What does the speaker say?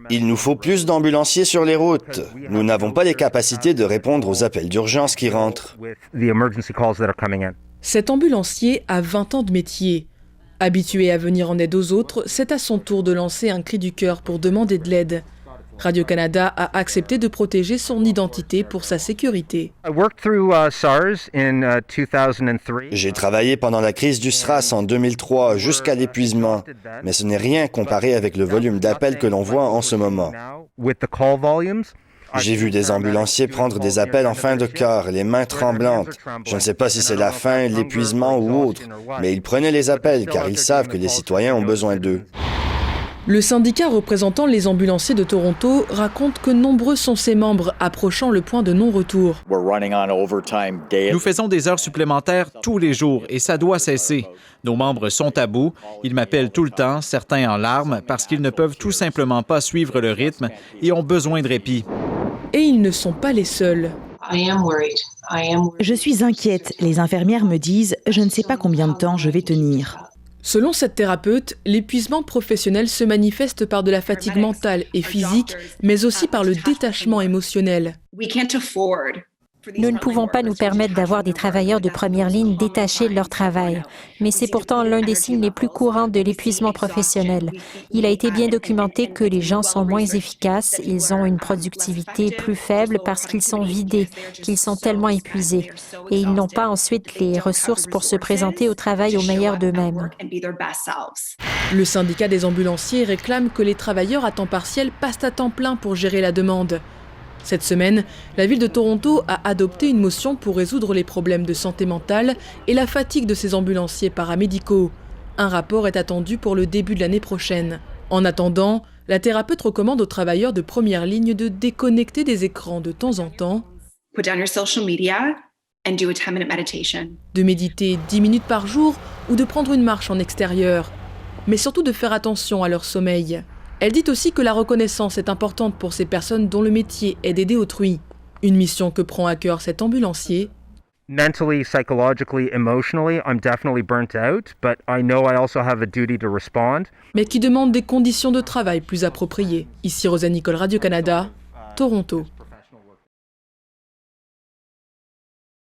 Il nous faut plus d'ambulanciers sur les routes. Nous n'avons pas les capacités de répondre aux appels d'urgence qui rentrent. Cet ambulancier a 20 ans de métier. Habitué à venir en aide aux autres, c'est à son tour de lancer un cri du cœur pour demander de l'aide. Radio-Canada a accepté de protéger son identité pour sa sécurité. J'ai travaillé pendant la crise du SRAS en 2003 jusqu'à l'épuisement, mais ce n'est rien comparé avec le volume d'appels que l'on voit en ce moment. J'ai vu des ambulanciers prendre des appels en fin de quart, les mains tremblantes. Je ne sais pas si c'est la faim, l'épuisement ou autre, mais ils prenaient les appels car ils savent que les citoyens ont besoin d'eux. Le syndicat représentant les ambulanciers de Toronto raconte que nombreux sont ses membres approchant le point de non-retour. Nous faisons des heures supplémentaires tous les jours et ça doit cesser. Nos membres sont à bout. Ils m'appellent tout le temps, certains en larmes, parce qu'ils ne peuvent tout simplement pas suivre le rythme et ont besoin de répit. Et ils ne sont pas les seuls. Je suis inquiète. Les infirmières me disent « Je ne sais pas combien de temps je vais tenir ». Selon cette thérapeute, l'épuisement professionnel se manifeste par de la fatigue mentale et physique, mais aussi par le détachement émotionnel. Nous ne pouvons pas nous permettre d'avoir des travailleurs de première ligne détachés de leur travail, mais c'est pourtant l'un des signes les plus courants de l'épuisement professionnel. Il a été bien documenté que les gens sont moins efficaces, ils ont une productivité plus faible parce qu'ils sont vidés, qu'ils sont tellement épuisés, et ils n'ont pas ensuite les ressources pour se présenter au travail au meilleur d'eux-mêmes. Le syndicat des ambulanciers réclame que les travailleurs à temps partiel passent à temps plein pour gérer la demande. Cette semaine, la ville de Toronto a adopté une motion pour résoudre les problèmes de santé mentale et la fatigue de ses ambulanciers paramédicaux. Un rapport est attendu pour le début de l'année prochaine. En attendant, la thérapeute recommande aux travailleurs de première ligne de déconnecter des écrans de temps en temps, de méditer 10 minutes par jour ou de prendre une marche en extérieur, mais surtout de faire attention à leur sommeil. Elle dit aussi que la reconnaissance est importante pour ces personnes dont le métier est d'aider autrui. Une mission que prend à cœur cet ambulancier. Mentally, psychologically, emotionally, I'm definitely burnt out, but I know I also have a duty to respond. Mais qui demande des conditions de travail plus appropriées. Ici Rosa Nicole, Radio-Canada, Toronto.